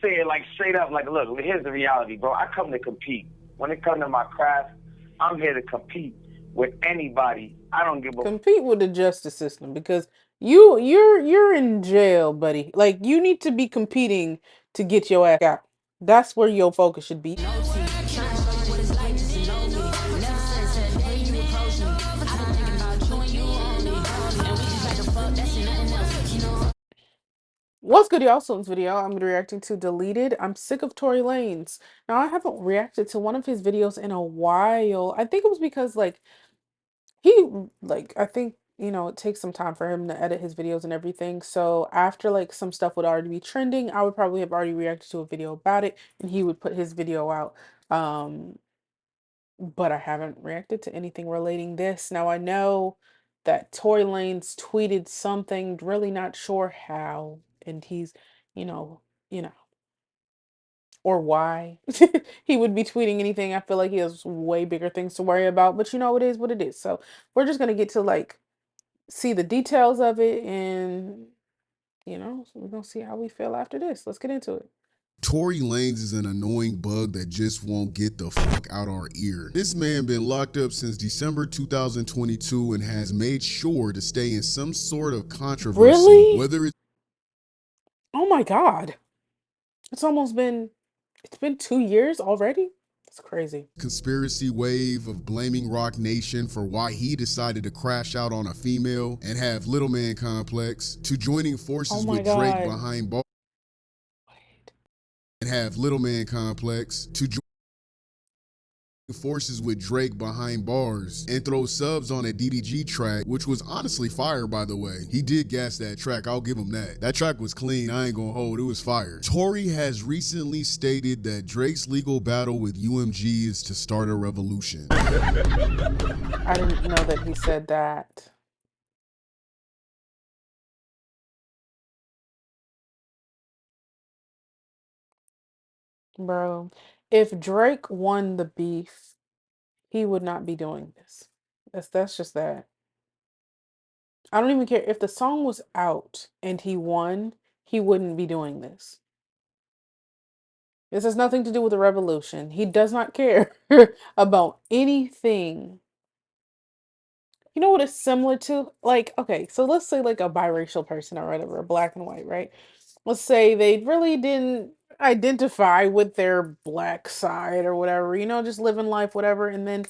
Say it like straight up, like, look, here's the reality, bro. I come to compete. When it comes to my craft, I'm here to compete with anybody. I don't give a Compete with the justice system because you're in jail, buddy. Like you need to be competing to get your ass out. That's where your focus should be. What's good, y'all? So in this video, I'm gonna be reacting to Deleted. I'm sick of Tory Lanez. Now, I haven't reacted to one of his videos in a while. I think it was because, like, I think, it takes some time for him to edit his videos and everything. So after, like, some stuff would already be trending, I would probably have already reacted to a video about it, and he would put his video out. Um, but I haven't reacted to anything relating this. Now, I know that Tory Lanez tweeted something, really not sure how, and he's, you know, you know, or why he would be tweeting anything. I feel like he has way bigger things to worry about, but it is what it is. So we're just gonna get to like see the details of it, and so we're gonna see how we feel after this. Let's get into it. Tory Lanez is an annoying bug that just won't get the fuck out our ear. This man been locked up since December 2022 and has made sure to stay in some sort of controversy, Really? whether it's Oh my God. It's been 2 years already? It's crazy. conspiracy wave of blaming Rock Nation for why he decided to crash out on a female and have little man complex, to joining Oh forces my with Drake God. behind bars Wait. and have little man complex, to forces with Drake behind bars and throw subs on a DDG track, which was honestly fire, by the way. He did gas that track, I'll give him that. That track was clean, I ain't gonna hold, it was fire. Tory has recently stated that Drake's legal battle with UMG is to start a revolution. I didn't know that he said that. Bro, if Drake won the beef, he would not be doing this. That's just that. I don't even care if the song was out and he won, he wouldn't be doing this. This has nothing to do with the revolution. He does not care about anything. You know what it's similar to? Like, okay, so let's say like a biracial person or whatever, black and white, right? Let's say they really didn't identify with their black side or whatever, just living life, whatever, and then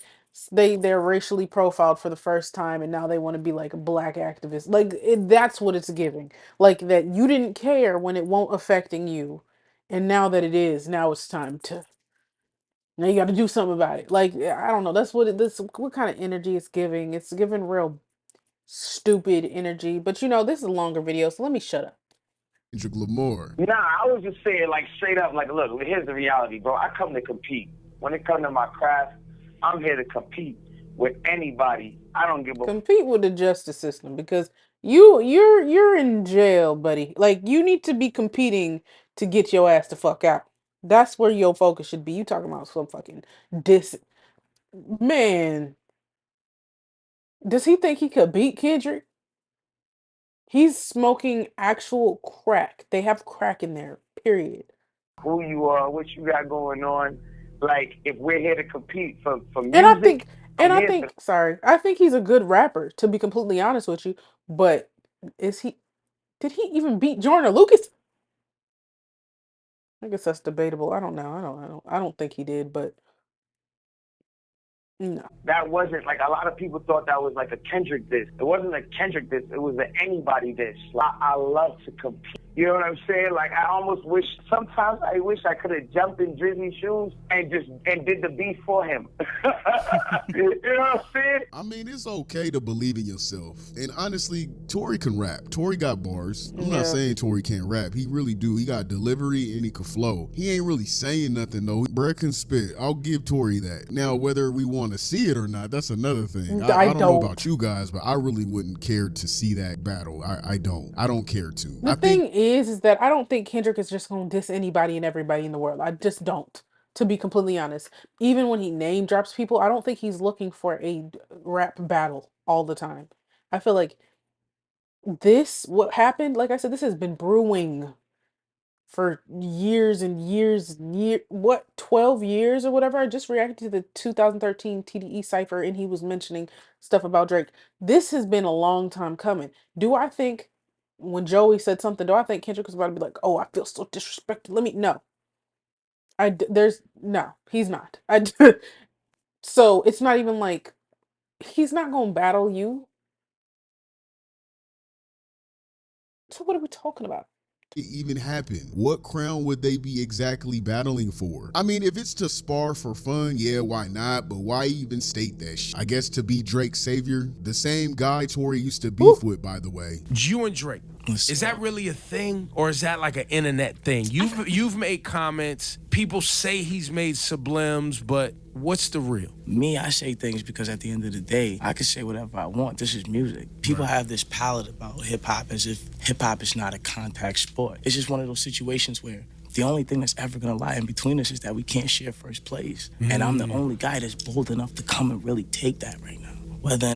they're racially profiled for the first time, and now they want to be like a black activist. Like that's what it's giving. Like that you didn't care when it won't affecting you, and now that it is, now it's time to. Now you got to do something about it. Like I don't know. That's this what kind of energy it's giving. It's giving real stupid energy. But this is a longer video, so let me shut up. Kendrick Lamar. Nah, I was just saying, like, straight up, like, look, here's the reality, bro. I come to compete. When it comes to my craft, I'm here to compete with anybody. I don't give a Compete with the justice system because you're in jail, buddy. Like you need to be competing to get your ass the fuck out. That's where your focus should be. You talking about some fucking dis man. Does he think he could beat Kendrick? He's smoking actual crack. They have crack in there. Period. who you are, what you got going on. Like, if we're here to compete for And music, I'm here to. sorry, I think he's a good rapper, to be completely honest with you. But is he, did he even beat Jordan Lucas? I guess that's debatable. I don't know. I don't think he did, but no. That wasn't like a lot of people thought that was like a Kendrick diss. It wasn't a Kendrick diss. It was an anybody diss. I love to compete. You know what I'm saying? Like I almost wish sometimes I wish I could have jumped in Drizzy's shoes and just did the beat for him. You know what I'm saying? I mean, it's okay to believe in yourself. And honestly, Tory can rap. Tory got bars. I'm not Yeah. saying Tory can't rap. He really do. He got delivery and he can flow. He ain't really saying nothing though. Bruh can spit. I'll give Tory that. Now, whether we want to see it or not, that's another thing. I I don't know about don't. you guys, but I really wouldn't care to see that battle. I don't. I don't care to. The I think thing is that I don't think Kendrick is just gonna diss anybody and everybody in the world. I just don't. To be completely honest, even when he name drops people, I don't think he's looking for a rap battle all the time. I feel like what happened, like I said, this has been brewing. for years and years and years, 12 years or whatever. I just reacted to the 2013 TDE cipher and he was mentioning stuff about Drake. This has been a long time coming. Do I think when Joey said something, do I think Kendrick was about to be like, oh, I feel so disrespected? No. No, he's not. So it's not even like, he's not going to battle you. So what are we talking about? It even happen? What crown would they be exactly battling for? I mean, if it's to spar for fun, yeah, why not? But why even state that shit? I guess to be Drake's savior? The same guy Tory used to beef with, by the way. You and Drake, is that really a thing, or is that like an internet thing? You've made comments. People say he's made sublims, but what's the real? Me, I say things because at the end of the day, I can say whatever I want. This is music. People have this palette about hip-hop as if hip-hop is not a contact sport. It's just one of those situations where the only thing that's ever gonna lie in between us is that we can't share first place. And I'm the only guy that's bold enough to come and really take that right now. Whether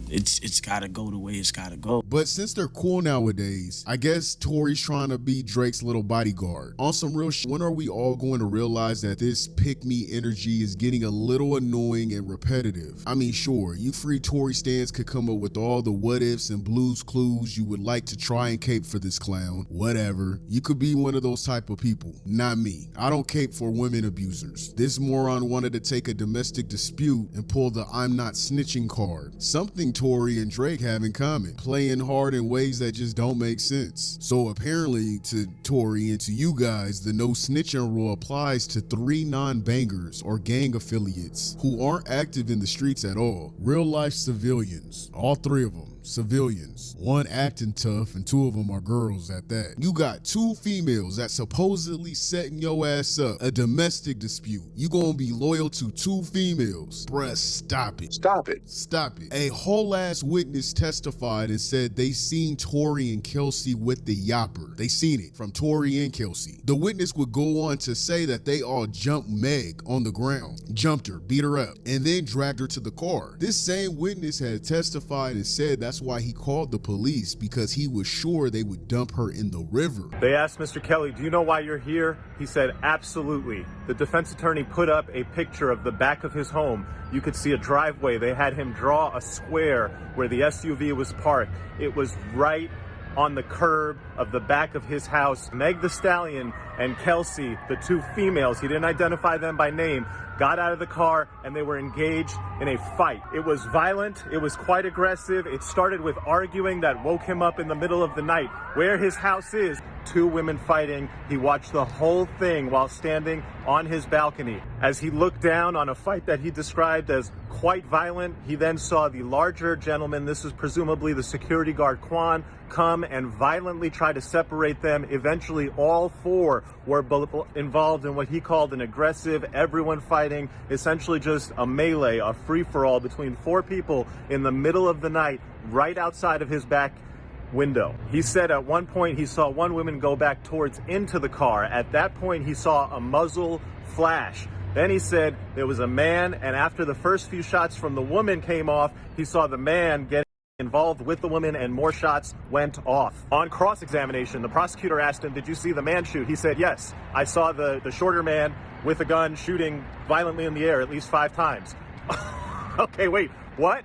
it's gotta go the way it's gotta go. But since they're cool nowadays, I guess Tory's trying to be Drake's little bodyguard. On some real shit, when are we all going to realize that this pick-me energy is getting a little annoying and repetitive? I mean, sure, you free Tory stands could come up with all the what-ifs and blues clues you would like to try and cape for this clown. Whatever. You could be one of those type of people. Not me. I don't cape for women abusers. This moron wanted to take a domestic dispute and pull the I'm not snitching card. Something Tory and Drake have in common, playing hard in ways that just don't make sense. So apparently to Tory and to you guys, the no snitching rule applies to 3 non-bangers or gang affiliates who aren't active in the streets at all. Real life civilians, all 3 of them. Civilians, 1 acting tough and 2 of them are girls at that. You got 2 females that supposedly setting your ass up, a domestic dispute. You gonna be loyal to 2 females? Bruh, stop it. Stop it. Stop it. A whole ass witness testified and said they seen Tory and Kelsey with the yapper. They seen it from Tory and Kelsey. The witness would go on to say that they all jumped Meg on the ground, jumped her, beat her up, and then dragged her to the car. This same witness had testified and said that's why he called the police, because he was sure they would dump her in the river. They asked Mr. Kelly, do you know why you're here? He said, absolutely. The defense attorney put up a picture of the back of his home. You could see a driveway. They had him draw a square where the SUV was parked. It was right on the curb of the back of his house. Meg the Stallion and Kelsey, the 2 females, he didn't identify them by name, got out of the car and they were engaged in a fight. It was violent. It was quite aggressive. It started with arguing that woke him up in the middle of the night where his house is. 2 women fighting. He watched the whole thing while standing on his balcony. As he looked down on a fight that he described as quite violent, he then saw the larger gentleman, this is presumably the security guard Quan, come and violently try to separate them. Eventually, all 4 were involved in what he called an aggressive, everyone fighting, essentially just a melee, a free-for-all between 4 people in the middle of the night, right outside of his back window. He said at one point he saw one woman go back towards into the car. At that point, he saw a muzzle flash. Then he said there was a man, and after the first few shots from the woman came off, he saw the man get involved with the woman and more shots went off. On cross-examination, the prosecutor asked him, did you see the man shoot? He said, yes, I saw the shorter man with a gun shooting violently in the air at least 5 times. Okay, wait, what?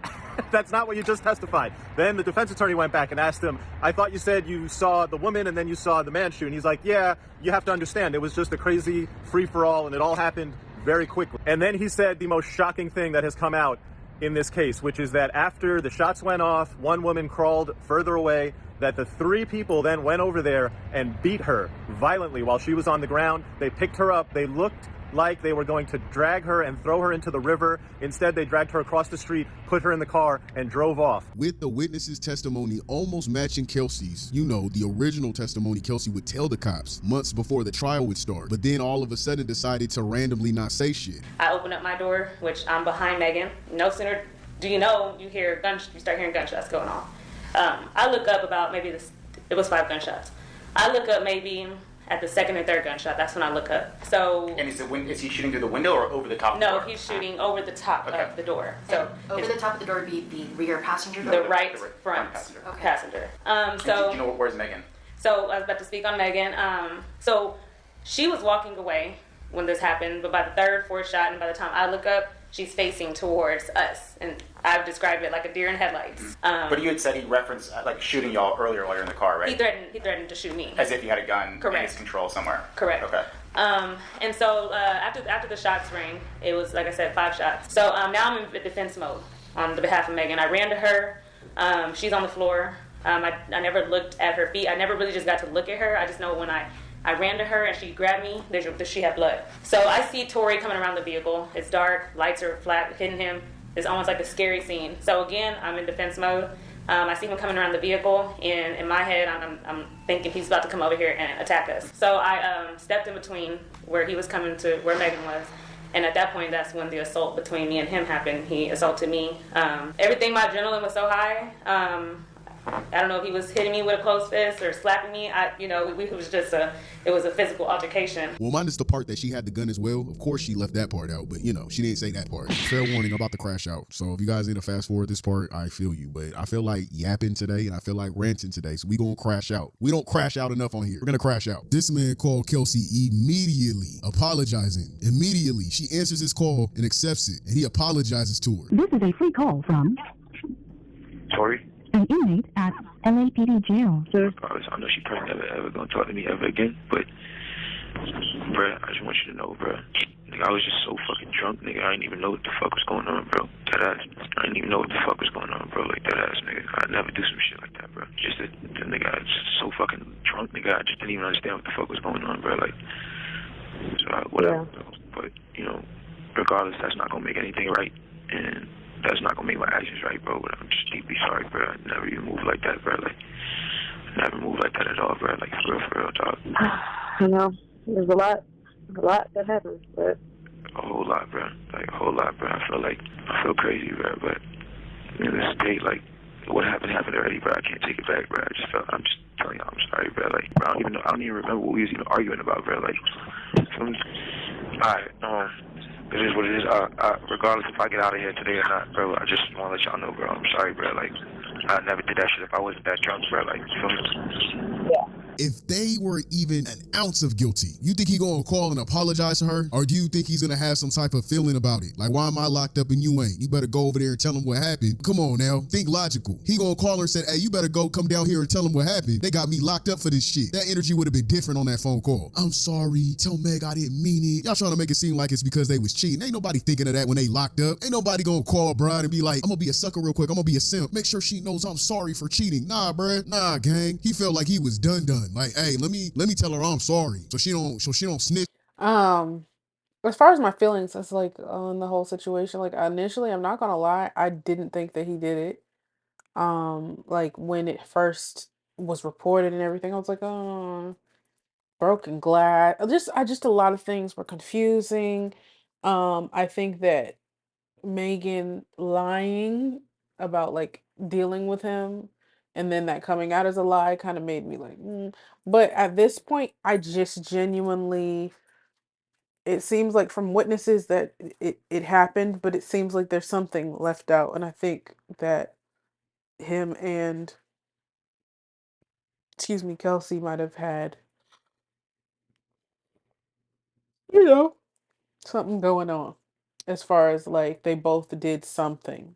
That's not what you just testified. Then the defense attorney went back and asked him, I thought you said you saw the woman and then you saw the man shoot. And he's like, yeah, you have to understand, it was just a crazy free-for-all and it all happened very quickly. And then he said the most shocking thing that has come out in this case, which is that after the shots went off, one woman crawled further away, that the 3 people then went over there and beat her violently while she was on the ground. They picked her up. They looked like they were going to drag her and throw her into the river. Instead, they dragged her across the street, put her in the car, and drove off. With the witness's testimony almost matching Kelsey's, you know, the original testimony Kelsey would tell the cops months before the trial would start, but then all of a sudden decided to randomly not say shit. I open up my door, which I'm behind Megan. No sooner do you know, you start hearing gunshots going off. I look up about it was 5 gunshots. I look up maybe At the second and third gunshot, that's when I look up. So. And is he shooting through the window or over the top of the door? No, he's shooting over the top of the door. So over the top of the door would be the rear passenger door? The right front passenger. So. Do you know where's Megan? So I was about to speak on Megan. So she was walking away when this happened, but by the third, fourth shot, and by the time I look up, she's facing towards us, and I've described it like a deer in headlights. But you had said he referenced like shooting y'all earlier while you're in the car, right? He threatened to shoot me. As if he had a gun Correct. in his control somewhere. Correct. Okay. And so after the shots rang, it was like I said, 5 shots. So now I'm in defense mode on the behalf of Megan. I ran to her. She's on the floor. I never looked at her feet. I never really just got to look at her. I just know when I ran to her and she grabbed me, she had blood. So I see Tory coming around the vehicle. It's dark, lights are flat, hitting him. It's almost like a scary scene. So again, I'm in defense mode. I see him coming around the vehicle, and in my head, I'm thinking he's about to come over here and attack us. So I stepped in between where he was coming to where Megan was. And at that point, that's when the assault between me and him happened. He assaulted me. Everything, my adrenaline was so high. I don't know if he was hitting me with a closed fist or slapping me. It was a physical altercation. Well, minus the part that she had the gun as well. Of course, she left that part out, but she didn't say that part. Fair warning, I'm about to crash out. So if you guys need to fast forward this part, I feel you. But I feel like yapping today and I feel like ranting today. So we gonna crash out. We don't crash out enough on here. We're gonna crash out. This man called Kelsey immediately, apologizing. Immediately, she answers his call and accepts it, and he apologizes to her. This is a free call from Tory? an inmate at LAPD jail. Sir. I know she probably never ever gonna talk to me ever again, but bruh, I just want you to know, bruh. Nigga, I was just so fucking drunk, nigga. I didn't even know what the fuck was going on, bro. That ass. I didn't even know what the fuck was going on, bro. Like that ass, nigga. I'd never do some shit like that, bro. Just that, nigga, I was just so fucking drunk, nigga. I just didn't even understand what the fuck was going on, bro. Like, so whatever. Yeah. But regardless, that's not gonna make anything right, and that's not gonna make my actions right, bro. But I'm just deeply sorry, bro. I never even moved like that, bro. Like, I never moved like that at all, bro. Like, for real, dog. I know. There's a lot that happens, but a whole lot, bro. Like, a whole lot, bro. I feel crazy, bro. But this day, like, what happened already, bro. I can't take it back, bro. I'm just telling y'all, I'm sorry, bro. Like, bro, I don't even remember what we was even arguing about, bro. Like, alright, it is what it is. Regardless if I get out of here today or not, bro, I just want to let y'all know, bro. I'm sorry, bro. Like, I never did that shit if I wasn't that drunk, bro. Like, you feel me? yeah. If they were even an ounce of guilty, you think he gonna call and apologize to her? Or do you think he's gonna have some type of feeling about it? Like, why am I locked up and you ain't? You better go over there and tell him what happened. Come on now, think logical. He gonna call her and say, hey, you better come down here and tell him what happened. They got me locked up for this shit. That energy would have been different on that phone call. I'm sorry, tell Meg I didn't mean it. Y'all trying to make it seem like it's because they was cheating. Ain't nobody thinking of that when they locked up. Ain't nobody gonna call Bride and be like, I'm gonna be a sucker real quick. I'm gonna be a simp. Make sure she knows I'm sorry for cheating. Nah, bruh. Nah, gang. He felt like he was done. Like, hey, let me tell her I'm sorry, so she don't snitch. As far as my feelings, it's like on the whole situation. Like initially, I'm not gonna lie, I didn't think that he did it. Like when it first was reported and everything, I was like, oh, broken glass. Just a lot of things were confusing. I think that Megan lying about like dealing with him and then that coming out as a lie kind of made me like, But at this point, I just genuinely, it seems like from witnesses that it happened, but it seems like there's something left out. And I think that him and, Kelsey might have had, something going on as far as like they both did something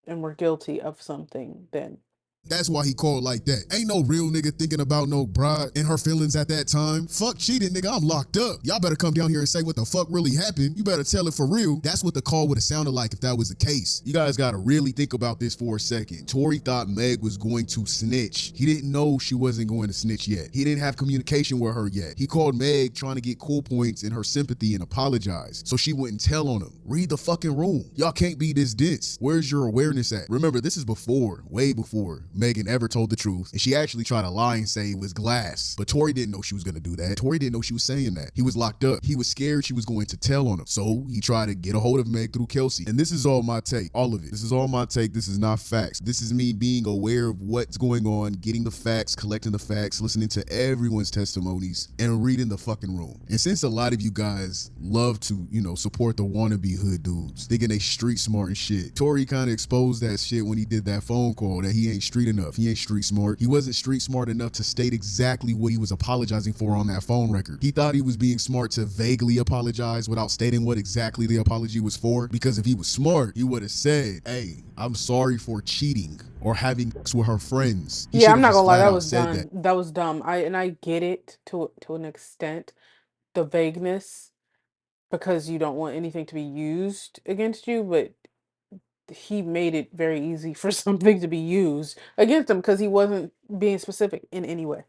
and were guilty of something then. That's why he called like that. Ain't no real nigga thinking about no Bride and her feelings at that time. Fuck cheating, nigga. I'm locked up. Y'all better come down here and say what the fuck really happened. You better tell it for real. That's what the call would have sounded like if that was the case. You guys gotta really think about this for a second. Tory thought Meg was going to snitch. He didn't know she wasn't going to snitch yet. He didn't have communication with her yet. He called Meg trying to get cool points in her sympathy and apologize so she wouldn't tell on him. Read the fucking room. Y'all can't be this dense. Where's your awareness at? Remember, this is before, way before Megan ever told the truth, and she actually tried to lie and say it was glass. But Tory didn't know she was gonna do that. Tory didn't know she was saying that. He was locked up. He was scared she was going to tell on him. So he tried to get a hold of Meg through Kelsey. And this is all my take. All of it. This is all my take. This is not facts. This is me being aware of what's going on, getting the facts, collecting the facts, listening to everyone's testimonies, and reading the fucking room. And since a lot of you guys love to, support the wannabe hood dudes, thinking they street smart and shit, Tory kind of exposed that shit when he did that phone call, that he ain't street enough. He ain't street smart. He wasn't street smart enough to state exactly what he was apologizing for on that phone record. He thought he was being smart to vaguely apologize without stating what exactly the apology was for, because if he was smart, he would have said, hey, I'm sorry for cheating or having sex with her friends. He Yeah, I'm should've not just gonna lie, flat that out was said dumb. That was dumb. I get it to an extent, the vagueness, because you don't want anything to be used against you, but he made it very easy for something to be used against him because he wasn't being specific in any way.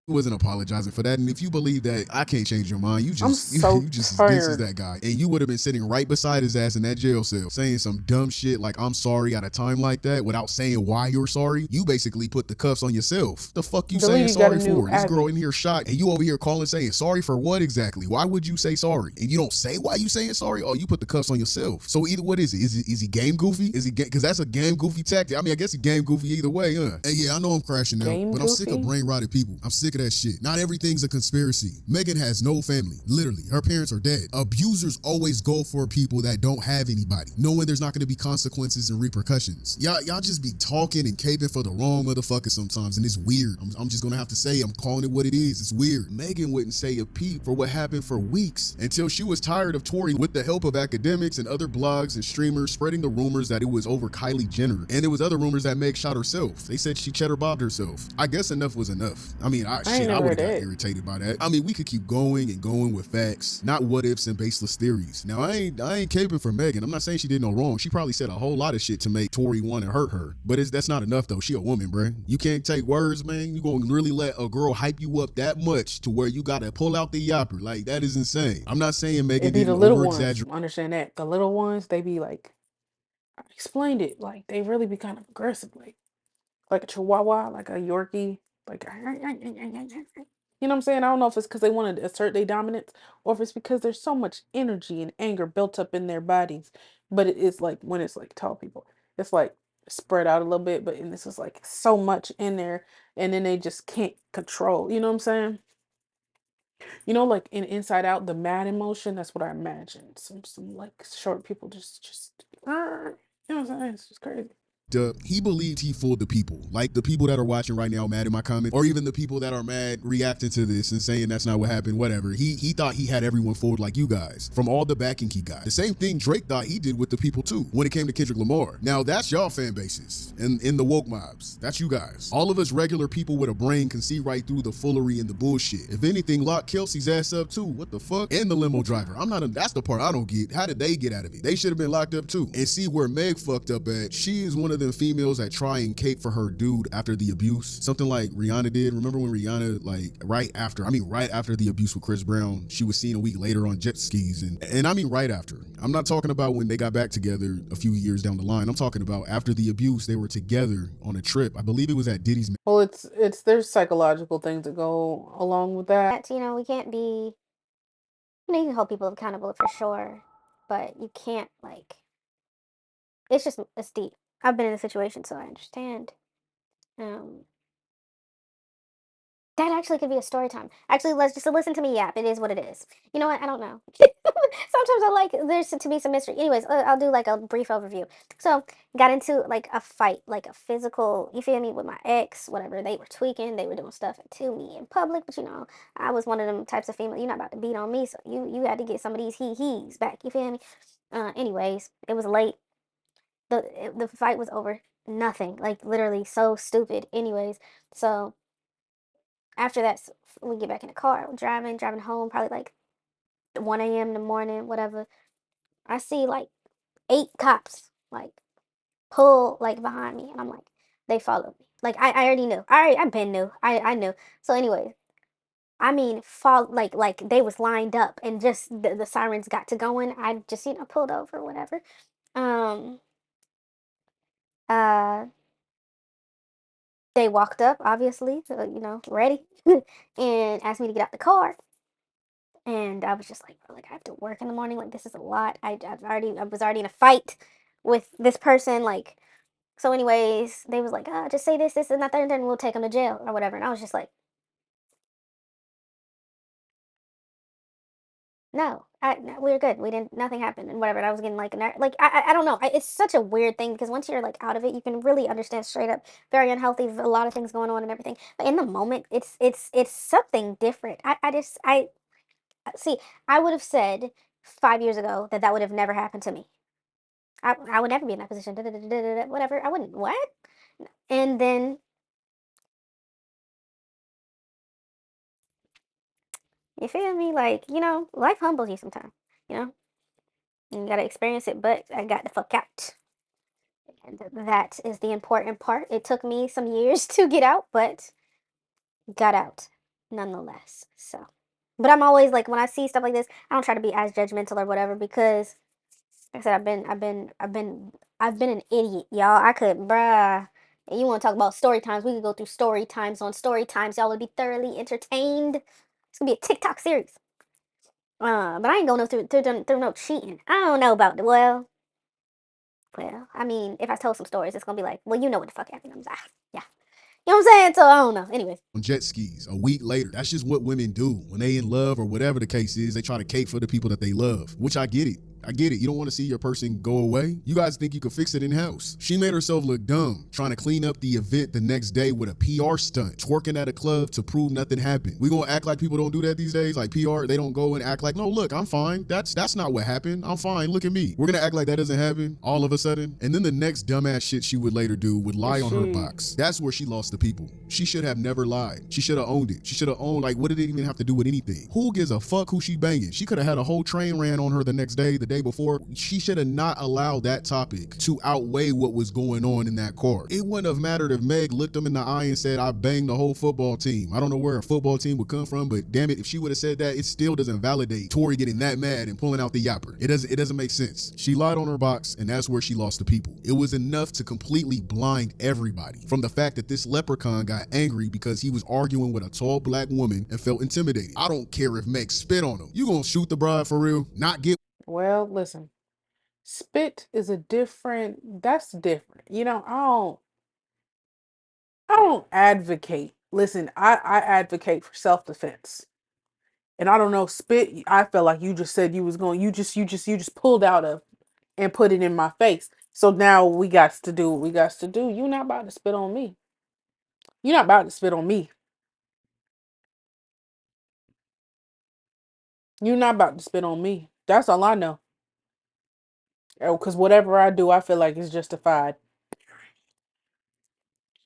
He wasn't apologizing for that. And if you believe that, I can't change your mind. You I'm just so you just as dense as tired. that guy. And you would have been sitting right beside his ass in that jail cell saying some dumb shit like I'm sorry at a time like that without saying why you're sorry. You basically put the cuffs on yourself. The fuck you The saying lady got a sorry new for? This girl Abby. in here shot and you over here calling saying sorry for what exactly? Why would you say sorry? And you don't say why you saying sorry? Oh, you put the cuffs on yourself. So either what is it? Is he game goofy? Is he because that's a game goofy tactic. I mean, I guess he game goofy either way, huh? And yeah, I know I'm crashing out, Game but I'm sick of goofy? brain rotted people. I'm sick of that shit. Not everything's a conspiracy. Megan has no family. Literally, her parents are dead. Abusers always go for people that don't have anybody, knowing there's not going to be consequences and repercussions. Y'all just be talking and caping for the wrong motherfucker sometimes, and it's weird. I'm just gonna have to say, I'm calling it what it is. It's weird. Megan wouldn't say a peep for what happened for weeks until she was tired of Tory, with the help of academics and other blogs and streamers, spreading the rumors that it was over Kylie Jenner. And there was other rumors that Meg shot herself. They said she cheddar bobbed herself. I guess enough was enough. I mean, I ain't never would have heard got that. irritated by that. I mean, we could keep going and going with facts, not what ifs and baseless theories. Now, I ain't caping for Megan. I'm not saying she did no wrong. She probably said a whole lot of shit to make Tory want to hurt her. But that's not enough though. She a woman, bruh. You can't take words, man. You gonna really let a girl hype you up that much to where you gotta pull out the yapper? Like, that is insane. I'm not saying Megan It be the didn't little over ones. exaggerate. Understand that. The little ones, they be like, I explained it. Like, they really be kind of aggressive. Like a chihuahua, like a Yorkie. Like, you know what I'm saying? I don't know if it's because they want to assert their dominance or if it's because there's so much energy and anger built up in their bodies. But it's like when it's like tall people, it's like spread out a little bit, but and this is like so much in there, and then they just can't control. You know what I'm saying? Like in Inside Out, the mad emotion. That's what I imagine. Some like short people just you know what I'm saying? It's just crazy. He believed he fooled the people, like the people that are watching right now mad in my comments, or even the people that are mad reacting to this and saying that's not what happened, whatever. He thought he had everyone fooled like you guys, from all the backing he got. The same thing Drake thought he did with the people too, when it came to Kendrick Lamar. Now that's y'all fan bases, and in the woke mobs, that's you guys. All of us regular people with a brain can see right through the foolery and the bullshit. If anything, lock Kelsey's ass up too. What the fuck? And the limo driver. That's the part I don't get. How did they get out of it? They should have been locked up too. And see where Meg fucked up at. She is one of them females that try and cape for her dude after the abuse. Something like Rihanna did. Remember when Rihanna, right after the abuse with Chris Brown, she was seen a week later on jet skis, and I mean right after. I'm not talking about when they got back together a few years down the line. I'm talking about after the abuse, they were together on a trip. I believe it was at Diddy's. Well, there's psychological things that go along with that. We can't be, you can hold people accountable for sure, but you can't it's deep. I've been in a situation, so I understand. That actually could be a story time. Actually, let's just listen to me yap. It is what it is. You know what? I don't know. Sometimes I like there's to be some mystery. Anyways, I'll do like a brief overview. So, got into like a fight, like a physical, you feel me, with my ex, whatever. They were tweaking, they were doing stuff to me in public, but I was one of them types of female. You're not about to beat on me, so you had to get some of these he's back. You feel me? Anyways, it was late. The fight was over nothing. Like literally so stupid. Anyways, so after that, we get back in the car, driving home, probably like 1 a.m. in the morning, whatever. I see like 8 cops like pull like behind me, and I'm like, they followed me. Like I already knew. I been knew. I knew. So anyway, I mean, fall like they was lined up, and just the sirens got to going. I just pulled over, whatever. Um. Uh. They walked up, obviously, ready, and asked me to get out the car. And I was just like, bro, like I have to work in the morning. Like this is a lot. I was already in a fight with this person. Like so, anyways, they was like, just say this, and that, and then we'll take them to jail or whatever. And I was just like, no, we were good. We didn't. Nothing happened and whatever. And I was getting like, I don't know. It's such a weird thing because once you're like out of it, you can really understand straight up very unhealthy. A lot of things going on and everything. But in the moment, it's something different. I see. I would have said 5 years ago that would have never happened to me. I would never be in that position. Whatever. I wouldn't. What? And then you feel me? Like life humbles you sometimes. You know, and you gotta experience it. But I got the fuck out. And that is the important part. It took me some years to get out, but got out nonetheless. So, but I'm always like when I see stuff like this, I don't try to be as judgmental or whatever because, like I said, I've been an idiot, y'all. I could, bruh. And you want to talk about story times? We could go through story times on story times. Y'all would be thoroughly entertained. It's gonna be a TikTok series. But I ain't going through no cheating. I don't know about the well, I mean, if I tell some stories, it's gonna be like, well, you know what the fuck happened. I'm like, yeah. You know what I'm saying? So I don't know. Anyways. On jet skis a week later. That's just what women do. When they in love or whatever the case is, they try to cape for the people that they love, which I get it. I get it. You don't want to see your person go away. You guys think you could fix it in-house. She made herself look dumb, trying to clean up the event the next day with a PR stunt, twerking at a club to prove nothing happened. We gonna act like people don't do that these days? Like PR, they don't go and act like, no, look, I'm fine. That's not what happened. I'm fine. Look at me. We're gonna act like that doesn't happen all of a sudden. And then the next dumbass shit she would later do would lie on her box. That's where she lost the people. She should have never lied. She should have owned it. She should have owned, like, what did it even have to do with anything? Who gives a fuck who she banging? She could have had a whole train ran on her the next day, the day before. She should have not allowed that topic to outweigh what was going on in that car. It wouldn't have mattered if Meg looked him in the eye and said, I banged the whole football team. I don't know where a football team would come from, but damn it, if she would have said that, it still doesn't validate Tory getting that mad and pulling out the yapper. It doesn't make sense. She lied on her box, and that's where she lost the people. It was enough to completely blind everybody from the fact that this leprechaun got angry because he was arguing with a tall black woman and felt intimidated. I don't care if Meg spit on him. You gonna shoot the bride for real? Not get... Well, listen. Spit is that's different. I don't advocate. Listen, I advocate for self-defense. And I don't know, spit, I felt like you just said you just pulled out of and put it in my face. So now we got to do what we got to do. You're not about to spit on me. You're not about to spit on me. You're not about to spit on me. That's all I know. Because whatever I do, I feel like it's justified.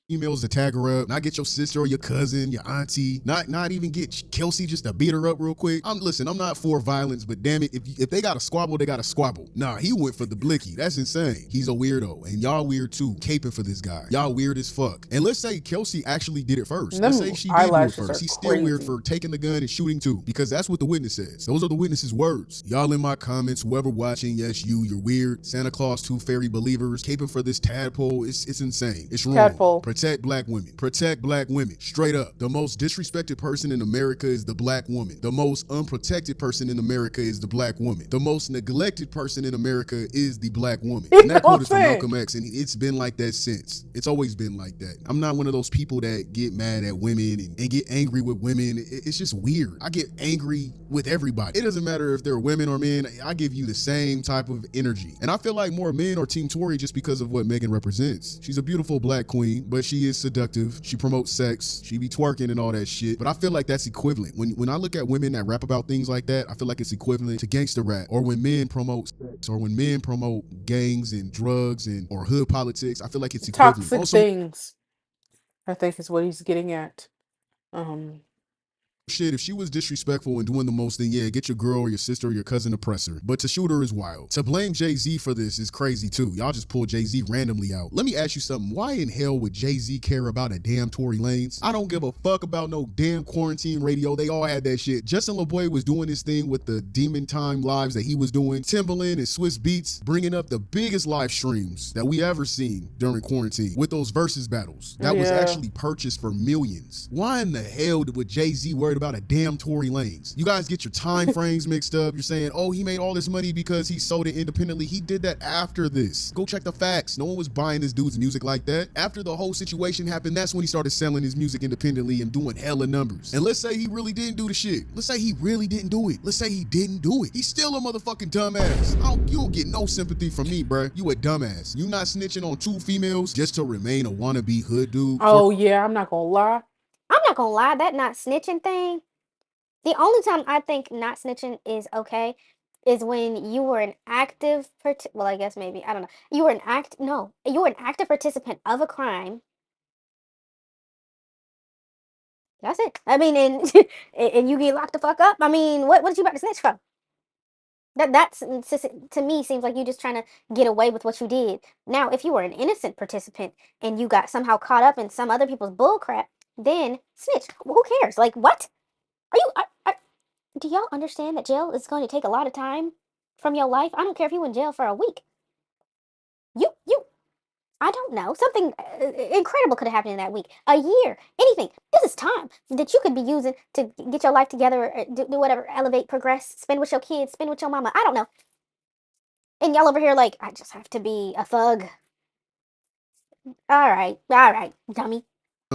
Emails to tag her up, not get your sister or your cousin, your auntie, not even get Kelsey just to beat her up real quick. I'm not for violence, but damn it, if they got to squabble, they got to squabble. Nah, he went for the blicky. That's insane. He's a weirdo, and y'all weird too, caping for this guy. Y'all weird as fuck. And let's say Kelsey actually did it first. Let's say she did do it first. He's still weird for taking the gun and shooting too, because that's what the witness says. Those are the witness's words. Y'all in my comments, whoever watching, yes, you're weird. Santa Claus, tooth fairy believers, caping for this tadpole. It's insane. It's wrong. Tadpole. Protect black women. Protect black women. Straight up. The most disrespected person in America is the black woman. The most unprotected person in America is the black woman. The most neglected person in America is the black woman. And that quote is from Malcolm X, and it's been like that since. It's always been like that. I'm not one of those people that get mad at women and get angry with women. It's just weird. I get angry with everybody. It doesn't matter if they're women or men. I give you the same type of energy. And I feel like more men are Team Tory just because of what Megan represents. She's a beautiful black queen, but she is seductive. She promotes sex. She be twerking and all that shit. But I feel like that's equivalent. When I look at women that rap about things like that, I feel like it's equivalent to gangster rap, or when men promote sex, or when men promote gangs and drugs or hood politics. I feel like it's equivalent. Toxic things, I think is what he's getting at. Shit, if she was disrespectful and doing the most, then yeah, get your girl or your sister or your cousin to press her. But to shoot her is wild. To blame Jay-Z for this is crazy too. Y'all just pull Jay-Z randomly out. Let me ask you something. Why in hell would Jay-Z care about a damn Tory Lanez? I don't give a fuck about no damn quarantine radio. They all had that shit. Justin LaBoy was doing his thing with the Demon Time lives that he was doing. Timbaland and Swiss Beats bringing up the biggest live streams that we ever seen during quarantine with those versus battles. That was actually purchased for millions. Why in the hell would Jay-Z worried about a damn Tory Lanez? You guys get your time frames mixed up. You're saying, oh, he made all this money because he sold it independently. He did that after this. Go check the facts. No one was buying this dude's music like that. After the whole situation happened, that's when he started selling his music independently and doing hella numbers. And let's say he really didn't do the shit. Let's say he really didn't do it. Let's say he didn't do it. He's still a motherfucking dumbass. You don't get no sympathy from me, bruh. You a dumbass. You not snitching on 2 females just to remain a wannabe hood dude. Oh yeah, I'm not gonna lie. I'm not gonna lie, that not snitching thing, the only time I think not snitching is okay is when you were an active well, I guess maybe, I don't know. You were an active participant of a crime. That's it. I mean, and and you get locked the fuck up. I mean, what you about to snitch for? That's to me seems like you just trying to get away with what you did. Now, if you were an innocent participant and you got somehow caught up in some other people's bull crap, then snitch. Who cares? Like, what? Are you? Do y'all understand that jail is going to take a lot of time from your life? I don't care if you in jail for a week. I don't know. Something incredible could have happened in that week. A year. Anything. This is time that you could be using to get your life together, or do whatever, elevate, progress, spend with your kids, spend with your mama. I don't know. And y'all over here like, I just have to be a thug. All right, dummy.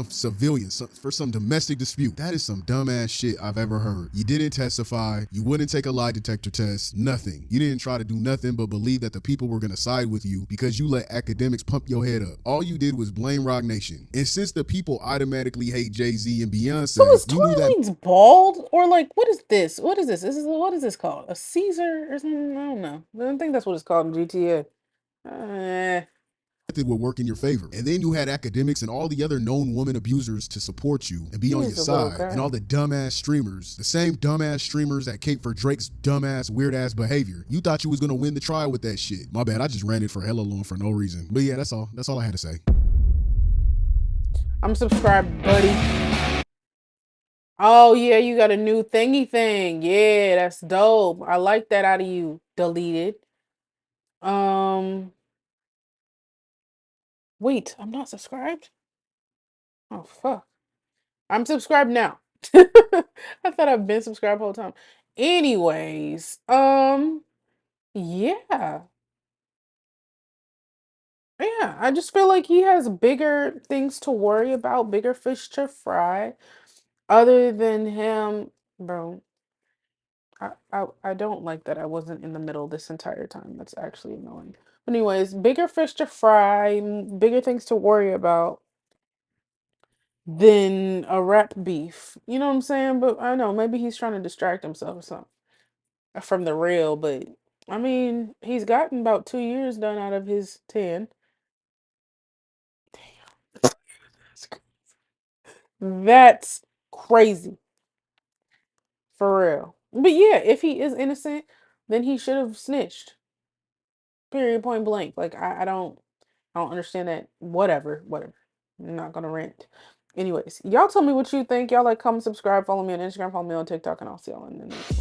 Civilians for some domestic dispute. That is some dumbass shit I've ever heard. You didn't testify. You wouldn't take a lie detector test. Nothing. You didn't try to do nothing but believe that the people were going to side with you because you let academics pump your head up. All you did was blame Roc Nation. And since the people automatically hate Jay-Z and Beyonce, so is Tory Lanez bald, or like what is this? What is this? What is this called? A Caesar or something? I don't know. I think that's what it's called in GTA. It would work in your favor. And then you had academics and all the other known woman abusers to support you and be on your side. And all the dumbass streamers, the same dumbass streamers that cape for Drake's dumbass, weird ass behavior. You thought you was gonna win the trial with that shit. My bad, I just ran it for hella long for no reason. But yeah, that's all. That's all I had to say. I'm subscribed, buddy. Oh yeah, you got a new thingy thing. Yeah, that's dope. I like that out of you. Deleted. Wait, I'm not subscribed? Oh, fuck. I'm subscribed now. I thought I've been subscribed the whole time. Anyways, yeah. Yeah, I just feel like he has bigger things to worry about, bigger fish to fry, other than him, bro. I don't like that I wasn't in the middle this entire time. That's actually annoying. But anyways, bigger fish to fry, bigger things to worry about than a rap beef. You know what I'm saying? But I know maybe he's trying to distract himself or something from the real. But I mean, he's gotten about 2 years done out of his 10. That's crazy. For real. But yeah, if he is innocent, then he should have snitched. Period, point blank. Like I don't understand that. Whatever. I'm not gonna rant. Anyways, y'all tell me what you think. Y'all like, comment, subscribe, follow me on Instagram, follow me on TikTok, and I'll see y'all in the next one.